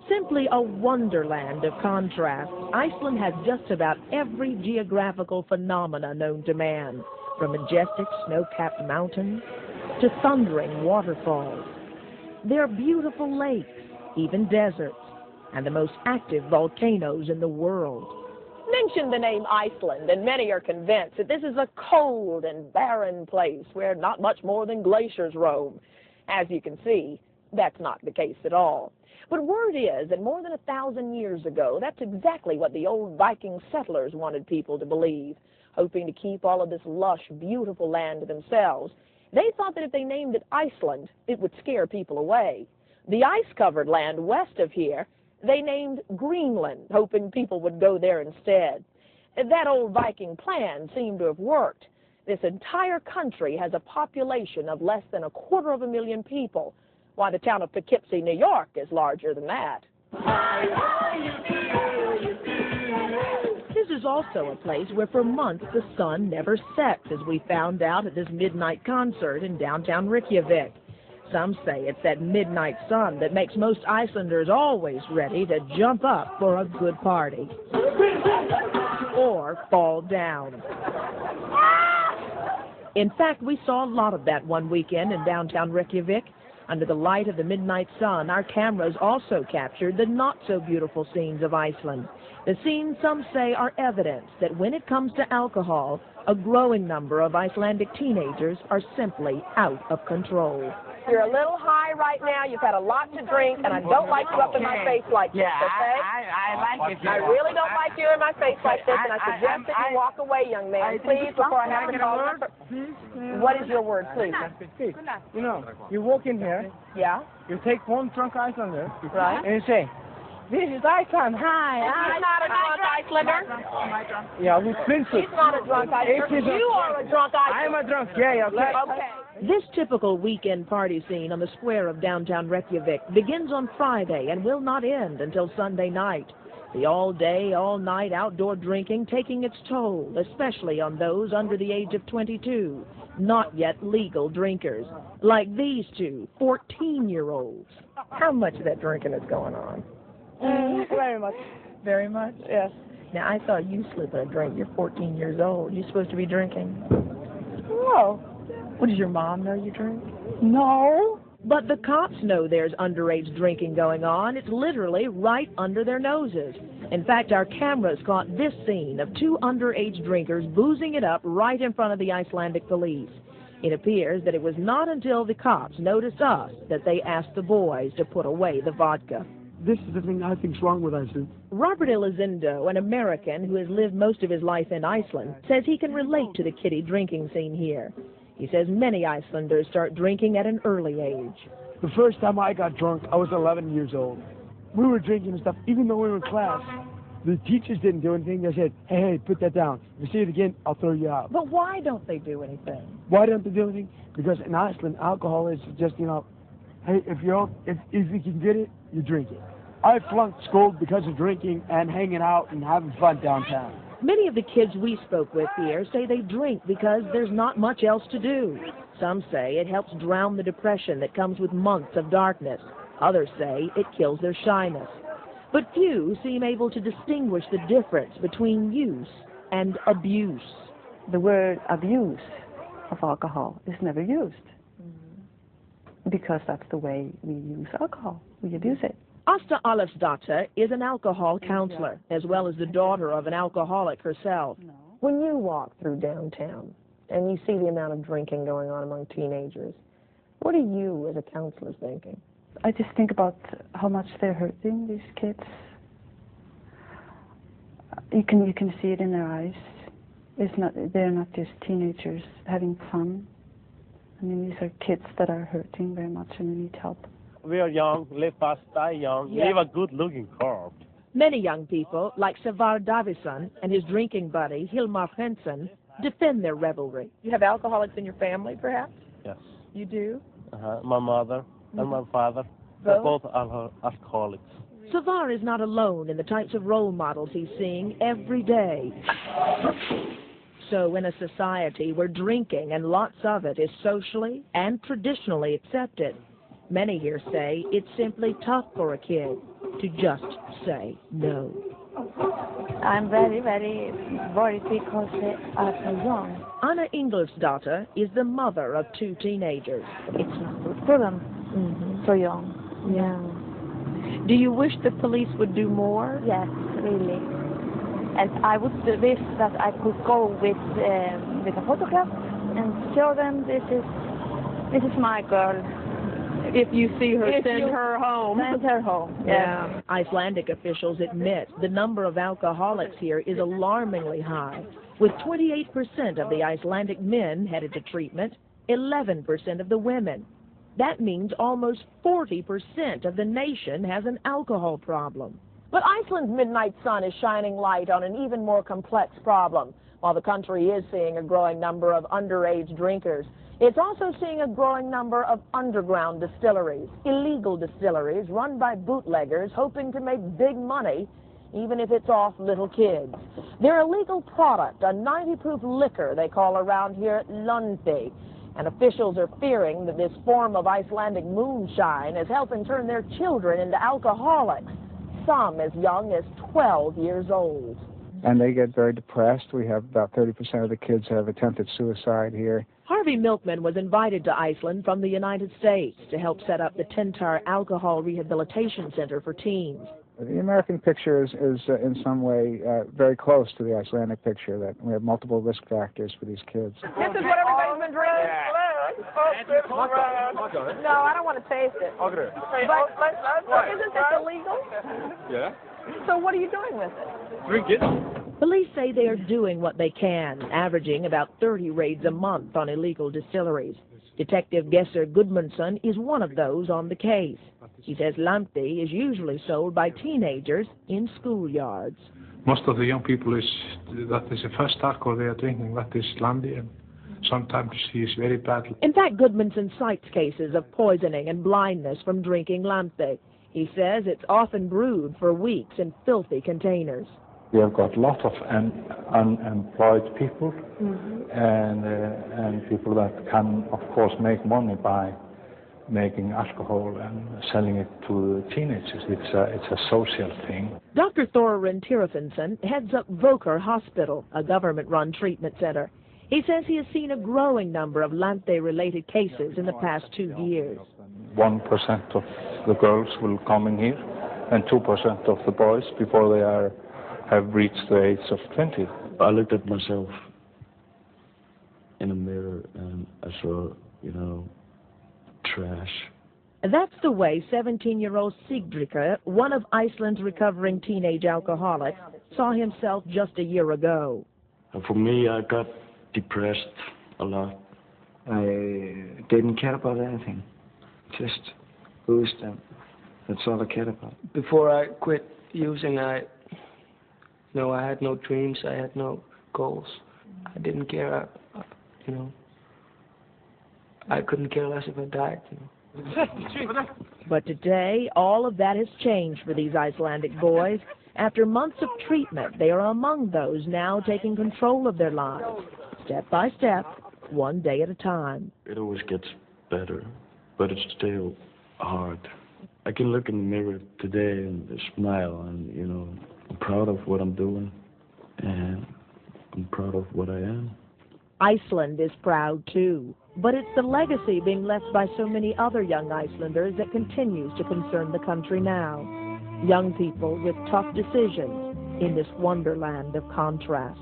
Simply a wonderland of contrast, Iceland has just about every geographical phenomena known to man, from majestic snow-capped mountains to thundering waterfalls. There are beautiful lakes, even deserts, and the most active volcanoes in the world. Mention the name Iceland, and many are convinced that this is a cold and barren place where not much more than glaciers roam. As you can see, that's not the case at all. But word is that more than 1,000 years ago, that's exactly what the old Viking settlers wanted people to believe, hoping to keep all of this lush, beautiful land to themselves. They thought that if they named it Iceland, it would scare people away. The ice-covered land west of here, they named Greenland, hoping people would go there instead. That old Viking plan seemed to have worked. This entire country has a population of less than 250,000 people, while the town of Poughkeepsie, New York, is larger than that. This is also a place where for months the sun never sets, as we found out at this midnight concert in downtown Reykjavik. Some say it's that midnight sun that makes most Icelanders always ready to jump up for a good party. Or fall down. In fact, we saw a lot of that one weekend in downtown Reykjavik. Under the light of the midnight sun, our cameras also captured the not-so-beautiful scenes of Iceland. The scenes, some say, are evidence that when it comes to alcohol, a growing number of Icelandic teenagers are simply out of control. You're a little high right now. You've had a lot to drink, and I don't like you up in my face like this, okay? I like it. I really don't like you in my face like this, and I suggest that you walk away, young man, please, before I have to call you. What is your word, please? You know, you walk in here, Yeah? you take one drunk Icelander, Right. and you say, "This is Iceland, hi." He's not a drunk Icelander. Yeah, we think so. He's not a drunk Icelander. You are a drunk Icelander. I'm a drunk, yeah, okay. Okay. This typical weekend party scene on the square of downtown Reykjavik begins on Friday and will not end until Sunday night. The all-day, all-night outdoor drinking taking its toll, especially on those under the age of 22, not yet legal drinkers, like these two 14-year-olds. How much of that drinking is going on? Very much. Very much? Yes. Now, I saw you slipping a drink. You're 14 years old. You're supposed to be drinking. No. What, does your mom know you drink? No. But the cops know there's underage drinking going on. It's literally right under their noses. In fact, our cameras caught this scene of two underage drinkers boozing it up right in front of the Icelandic police. It appears that it was not until the cops noticed us that they asked the boys to put away the vodka. This is the thing I think's wrong with Iceland. Robert Elizondo, an American who has lived most of his life in Iceland, says he can relate to the kiddie drinking scene here. He says many Icelanders start drinking at an early age. The first time I got drunk, I was 11 years old. We were drinking and stuff, even though we were in class. The teachers didn't do anything. They said, hey, put that down. If you see it again, I'll throw you out. But why don't they do anything? Why don't they do anything? Because in Iceland, alcohol is just, you know, hey, if you can get it, you drink it. I flunked school because of drinking and hanging out and having fun downtown. Many of the kids we spoke with here say they drink because there's not much else to do. Some say it helps drown the depression that comes with months of darkness. Others say it kills their shyness. But few seem able to distinguish the difference between use and abuse. The word abuse of alcohol is never used because that's the way we use alcohol. We abuse it. Asta Alefsdottir is an alcohol counselor, as well as the daughter of an alcoholic herself. When you walk through downtown and you see the amount of drinking going on among teenagers, what are you as a counselor thinking? I just think about how much they're hurting, these kids. You can see it in their eyes. They're not just teenagers having fun. I mean, these are kids that are hurting very much and they need help. We are young, live fast, die young, live a good-looking corp. Many young people, like Savar Davison and his drinking buddy, Hilmar Henson, defend their revelry. You have alcoholics in your family, perhaps? Yes. You do? My mother and my father, they're both alcoholics. Savar is not alone in the types of role models he's seeing every day. So in a society where drinking, and lots of it, is socially and traditionally accepted, many here say it's simply tough for a kid to just say no. I'm very, very worried because they are so young. Anna Ingolfsdotter is the mother of 2 teenagers. It's not good for them, so young. Yeah. Do you wish the police would do more? Yes, really. And I would wish that I could go with a photograph and show them this is my girl. If you see her, send her home. Send her home. Yeah. Icelandic officials admit the number of alcoholics here is alarmingly high. With 28% of the Icelandic men headed to treatment, 11% of the women. That means almost 40% of the nation has an alcohol problem. But Iceland's midnight sun is shining light on an even more complex problem. While the country is seeing a growing number of underage drinkers, it's also seeing a growing number of underground distilleries, illegal distilleries run by bootleggers hoping to make big money, even if it's off little kids. Their illegal product, a 90-proof liquor they call around here Lundi, and officials are fearing that this form of Icelandic moonshine is helping turn their children into alcoholics, some as young as 12 years old. And they get very depressed. We have about 30% of the kids have attempted suicide here. Harvey Milkman was invited to Iceland from the United States to help set up the Tentar Alcohol Rehabilitation Center for teens. The American picture is in some way very close to the Icelandic picture, that we have multiple risk factors for these kids. This is what everybody's been drinking? No, I don't want to taste it. But isn't this illegal? Yeah. So what are you doing with it? Drink it. Police say they are doing what they can, averaging about 30 raids a month on illegal distilleries. Detective Gesser Gudmundsson is one of those on the case. He says Lampi is usually sold by teenagers in schoolyards. Most of the young people that is the first alcohol they are drinking, that is Lampi, and sometimes he is very bad. In fact, Gudmundsson cites cases of poisoning and blindness from drinking Lampi. He says it's often brewed for weeks in filthy containers. We have got a lot of unemployed people, and people that can, of course, make money by making alcohol and selling it to teenagers. It's a social thing. Dr. Thorin Tirafinson heads up Vokar Hospital, a government-run treatment center. He says he has seen a growing number of Lampi-related cases in the past 2 years. 1% of the girls will come in here, and 2% of the boys before they have reached the age of 20. I looked at myself in a mirror and I saw, trash. That's the way 17-year-old Sigdrika, one of Iceland's recovering teenage alcoholics, saw himself just a year ago. And for me, I got depressed a lot. I didn't care about anything. Just booze them. That's all I cared about. Before I quit using, I had no dreams. I had no goals. I didn't care. I couldn't care less if I died. But today, all of that has changed for these Icelandic boys. After months of treatment, they are among those now taking control of their lives, step by step, one day at a time. It always gets better, but it's still hard. I can look in the mirror today and smile, and I'm proud of what I'm doing, and I'm proud of what I am. Iceland is proud too, but it's the legacy being left by so many other young Icelanders that continues to concern the country now. Young people with tough decisions in this wonderland of contrasts.